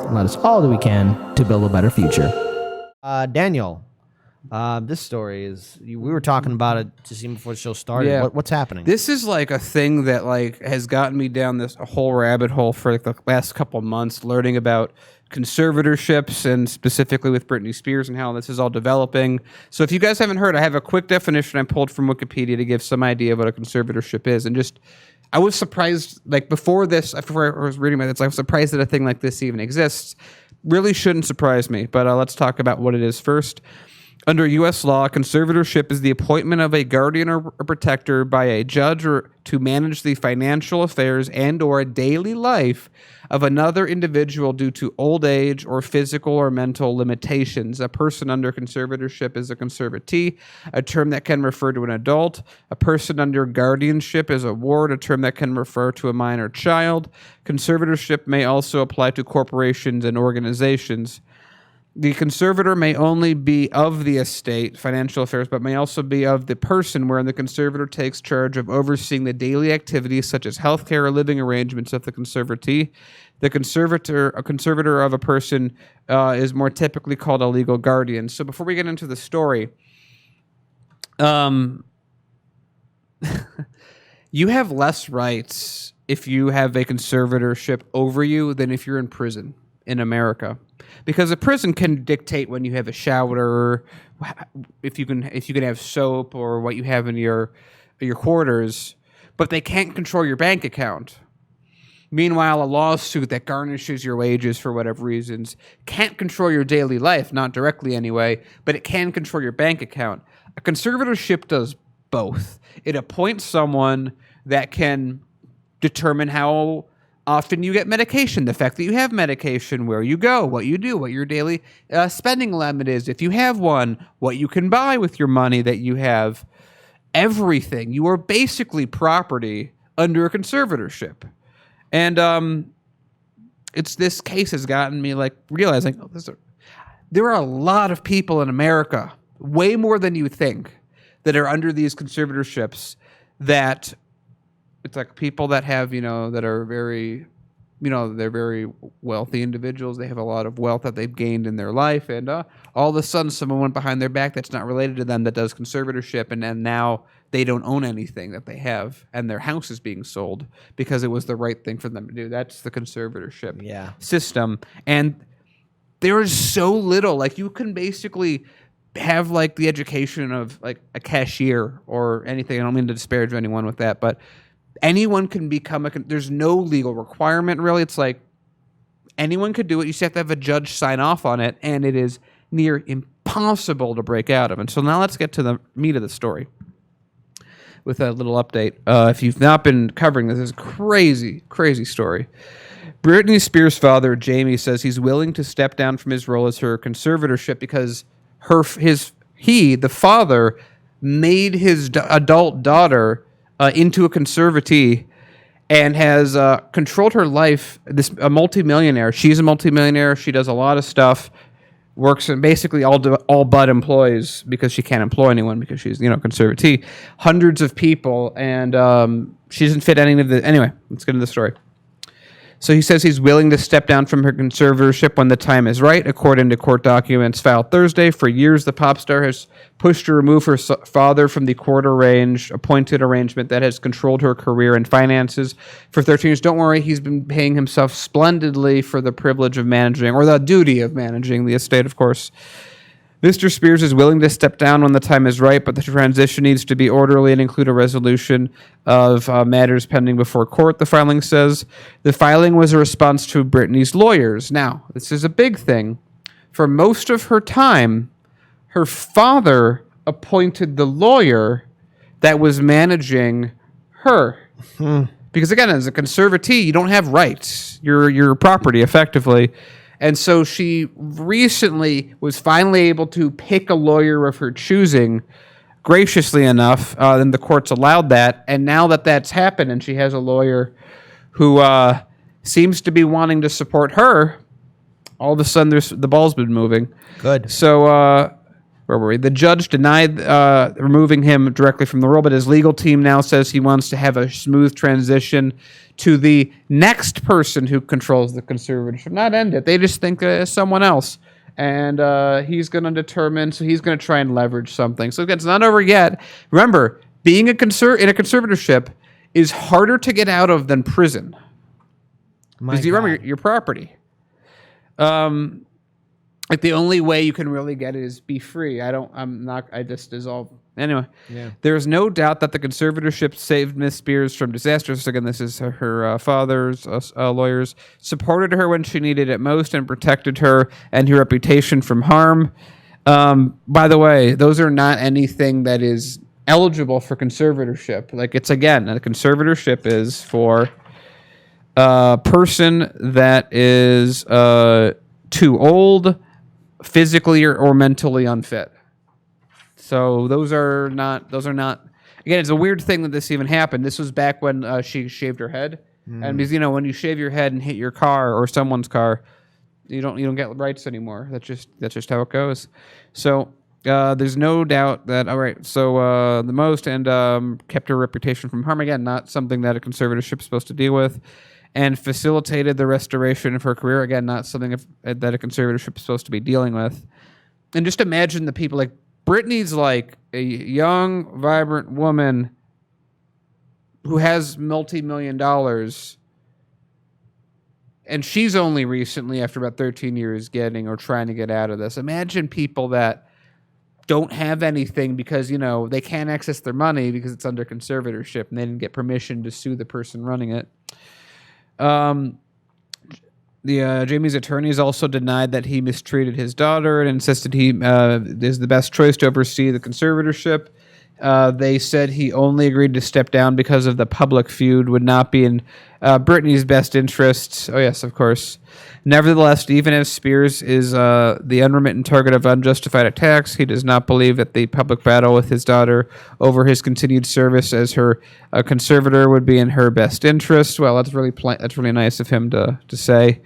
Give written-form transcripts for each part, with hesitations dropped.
and let us all do we can to build a better future. Daniel, this story is, we were talking about it just even before the show started. Yeah. What's happening? This is like a thing that like has gotten me down this whole rabbit hole for like the last couple of months, learning about conservatorships and specifically with Britney Spears and how this is all developing. So if you guys haven't heard, I have a quick definition I pulled from Wikipedia to give some idea of what a conservatorship is. And just, I was surprised, like before I was reading about this, I was surprised that a thing like this even exists. Really shouldn't surprise me, but let's talk about what it is first. Under U.S. law, a conservatorship is the appointment of a guardian or a protector by a judge or to manage the financial affairs and or daily life of another individual due to old age or physical or mental limitations. A person under conservatorship is a conservatee, a term that can refer to an adult. A person under guardianship is a ward, a term that can refer to a minor child. Conservatorship may also apply to corporations and organizations. The conservator may only be of the estate, financial affairs, but may also be of the person wherein the conservator takes charge of overseeing the daily activities such as healthcare or living arrangements of the conservatee. A conservator of a person is more typically called a legal guardian. So before we get into the story, you have less rights if you have a conservatorship over you than if you're in prison in America. Because a prison can dictate when you have a shower, if you can have soap, or what you have in your quarters, but they can't control your bank account. Meanwhile, a lawsuit that garnishes your wages for whatever reasons can't control your daily life, not directly anyway, but it can control your bank account. A conservatorship does both. It appoints someone that can determine how often you get medication, the fact that you have medication, where you go, what you do, what your daily spending limit is, if you have one, what you can buy with your money that you have, everything. You are basically property under a conservatorship. And this case has gotten me like realizing, there are a lot of people in America, way more than you think, that are under these conservatorships that it's like people that have, that are very, they're very wealthy individuals. They have a lot of wealth that they've gained in their life. And all of a sudden, someone went behind their back that's not related to them that does conservatorship. And then now they don't own anything that they have. And their house is being sold because it was the right thing for them to do. That's the conservatorship system. And there is so little. Like, you can basically have, like, the education of, like, a cashier or anything. I don't mean to disparage anyone with that, but anyone can become there's no legal requirement, really. It's like anyone could do it. You just have to have a judge sign off on it, and it is near impossible to break out of. And so now let's get to the meat of the story with a little update. If you've not been covering this is a crazy, crazy story. Britney Spears' father, Jamie, says he's willing to step down from his role as her conservatorship because the father made his adult daughter into a conservatee and has controlled her life. A multimillionaire. She's a multimillionaire. She does a lot of stuff. Works in basically all but employs, because she can't employ anyone because she's conservatee, hundreds of people, and she doesn't fit any of the. Anyway, let's get into the story. So he says he's willing to step down from her conservatorship when the time is right, according to court documents filed Thursday. For years, the pop star has pushed to remove her father from the court-appointed arrangement that has controlled her career and finances for 13 years. Don't worry, he's been paying himself splendidly for the privilege of managing, or the duty of managing, the estate, of course. Mr. Spears is willing to step down when the time is right, but the transition needs to be orderly and include a resolution of matters pending before court, the filing says. The filing was a response to Britney's lawyers. Now, this is a big thing. For most of her time, her father appointed the lawyer that was managing her. Because, again, as a conservatee, you don't have rights. You're property, effectively. And so she recently was finally able to pick a lawyer of her choosing, graciously enough, and the courts allowed that. And now that that's happened and she has a lawyer who seems to be wanting to support her, all of a sudden the ball's been moving. Good. So where were we? The judge denied removing him directly from the role, but his legal team now says he wants to have a smooth transition to the next person who controls the conservatorship, not end it. They just think someone else. And he's going to determine, so he's going to try and leverage something. So it's not over yet. Remember, being in a conservatorship is harder to get out of than prison. Because you remember your property. Like the only way you can really get it is be free. I just dissolve. Anyway, there's no doubt that the conservatorship saved Miss Spears from disasters. Again, this is her father's lawyers supported her when she needed it most and protected her and her reputation from harm. By the way, those are not anything that is eligible for conservatorship. Like a conservatorship is for a person that is too old, physically or mentally unfit. So those are not. Again, it's a weird thing that this even happened. This was back when she shaved her head, and because when you shave your head and hit your car or someone's car, you don't get rights anymore. That's just how it goes. So there's no doubt that all right. So the most and kept her reputation from harm. Again, not something that a conservatorship is supposed to deal with. And facilitated the restoration of her career. Again, not something that a conservatorship is supposed to be dealing with. And just imagine the people like Britney's like a young, vibrant woman who has multi-million dollars. And she's only recently, after about 13 years, getting or trying to get out of this. Imagine people that don't have anything because, they can't access their money because it's under conservatorship and they didn't get permission to sue the person running it. Jamie's attorneys also denied that he mistreated his daughter and insisted he is the best choice to oversee the conservatorship. They said he only agreed to step down because of the public feud would not be in Britney's best interests. Oh, yes, of course. Nevertheless, even if Spears is the unremittent target of unjustified attacks, he does not believe that the public battle with his daughter over his continued service as her conservator would be in her best interest. Well, that's really nice of him to say.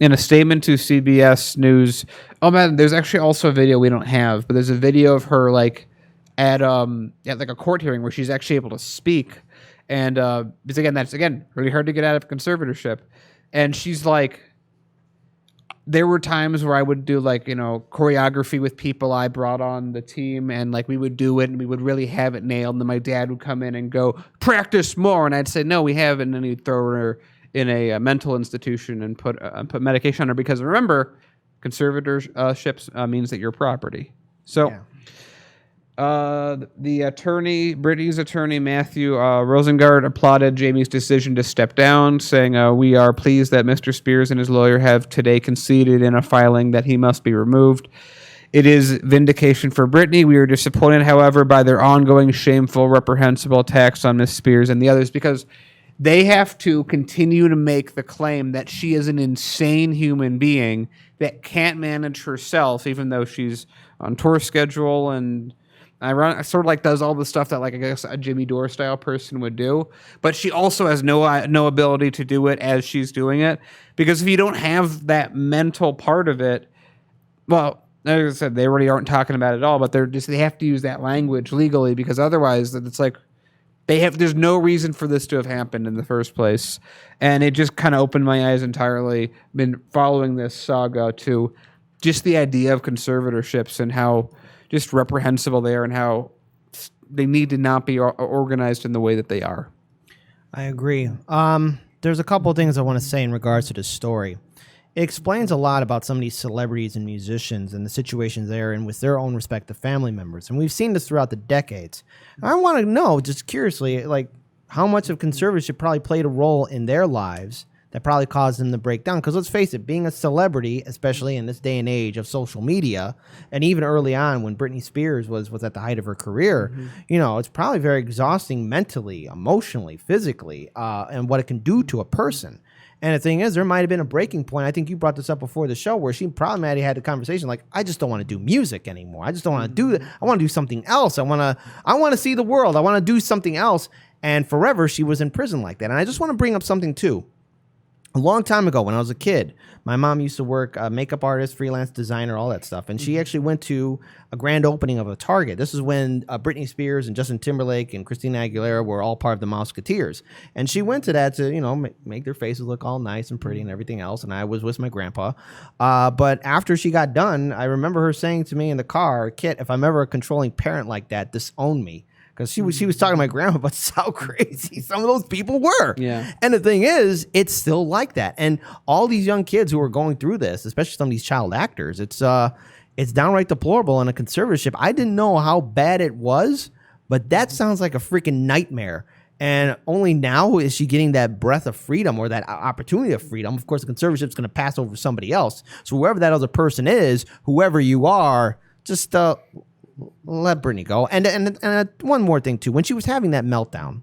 In a statement to CBS News, oh man, there's actually also a video we don't have, but there's a video of her at like a court hearing where she's actually able to speak, and because that's really hard to get out of conservatorship, and she's like. There were times where I would do choreography with people I brought on the team, and we would do it and we would really have it nailed. And then my dad would come in and go, practice more. And I'd say, no, we haven't. And then he'd throw her in a mental institution and put medication on her because remember, conservatorships means that you're property. So the attorney, Britney's attorney, Matthew Rosengart, applauded Jamie's decision to step down, saying, we are pleased that Mr. Spears and his lawyer have today conceded in a filing that he must be removed. It is vindication for Britney. We are disappointed, however, by their ongoing shameful, reprehensible attacks on Miss Spears and the others because they have to continue to make the claim that she is an insane human being that can't manage herself, even though she's on tour schedule and sort of does all the stuff that I guess a Jimmy Dore style person would do, but she also has no ability to do it as she's doing it because if you don't have that mental part of it, well, like I said, they already aren't talking about it at all, but they have to use that language legally because otherwise it's there's no reason for this to have happened in the first place, and it just kind of opened my eyes entirely. Been following this saga to just the idea of conservatorships and how just reprehensible they are and how they need to not be organized in the way that they are. I agree. There's a couple of things I want to say in regards to this story. It explains a lot about some of these celebrities and musicians and the situations they're in with their own respective family members. And we've seen this throughout the decades. I want to know, just curiously, how much of conservatorship probably played a role in their lives that probably caused them to break down. Because let's face it, being a celebrity, especially in this day and age of social media, and even early on when Britney Spears was at the height of her career, it's probably very exhausting mentally, emotionally, physically, and what it can do to a person. And the thing is, there might have been a breaking point. I think you brought this up before the show where she probably might have had a conversation I just don't want to do music anymore. I just don't want to do it. I want to do something else. I want to see the world. I want to do something else. And forever, she was in prison like that. And I just want to bring up something, too. A long time ago when I was a kid, my mom used to work makeup artist, freelance designer, all that stuff. And she actually went to a grand opening of a Target. This is when Britney Spears and Justin Timberlake and Christina Aguilera were all part of the Mouseketeers. And she went to that to, make their faces look all nice and pretty and everything else. And I was with my grandpa. But after she got done, I remember her saying to me in the car, Kit, if I'm ever a controlling parent like that, disown me. Because she was talking to my grandma about how crazy some of those people were. Yeah. And the thing is, it's still like that. And all these young kids who are going through this, especially some of these child actors, it's downright deplorable. And a conservatorship, I didn't know how bad it was, but that sounds like a freaking nightmare. And only now is she getting that breath of freedom or that opportunity of freedom. Of course, the conservatorship is going to pass over somebody else. So whoever that other person is, whoever you are, just let Britney go. And one more thing, too. When she was having that meltdown,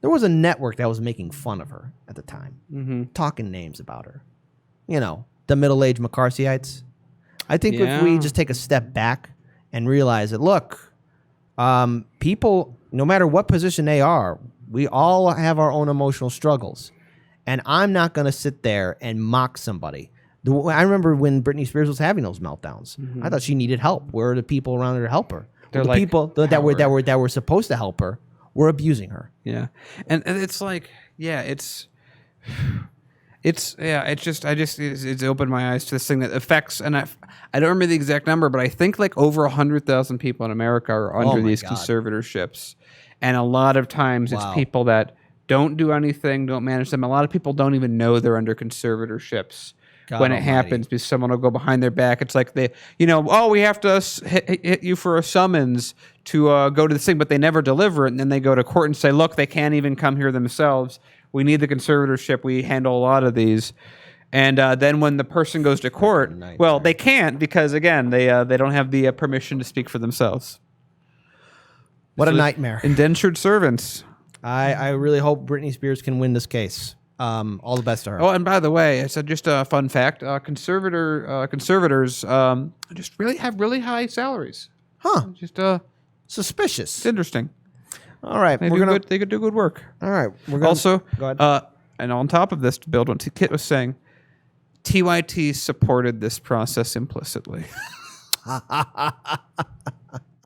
there was a network that was making fun of her at the time, talking names about her. The middle-aged McCarthyites. I think if we just take a step back and realize that, look, people, no matter what position they are, we all have our own emotional struggles. And I'm not going to sit there and mock somebody. I remember when Britney Spears was having those meltdowns. I thought she needed help. Where are the people around her to help her? They're the like, people that were supposed to help her were abusing her. Yeah, and it's like, it's opened my eyes to this thing that affects, and I don't remember the exact number, but I think like over 100,000 people in America are under these conservatorships, and a lot of times it's people that don't do anything, don't manage them. A lot of people don't even know they're under conservatorships. When it happens, because someone will go behind their back. It's like we have to hit you for a summons to go to this thing, but they never deliver it. And then they go to court and say, look, they can't even come here themselves. We need the conservatorship. We handle a lot of these. And then when the person goes to court, well, they can't because, again, they don't have the permission to speak for themselves. What a nightmare. Indentured servants. I really hope Britney Spears can win this case. All the best to her. Oh, and by the way, I said just a fun fact: conservators just have really high salaries. Huh? Just Suspicious. It's interesting. All right, They could do good work. All right, we're gonna Also, go ahead. and on top of this, to build what Kit was saying, TYT supported this process implicitly.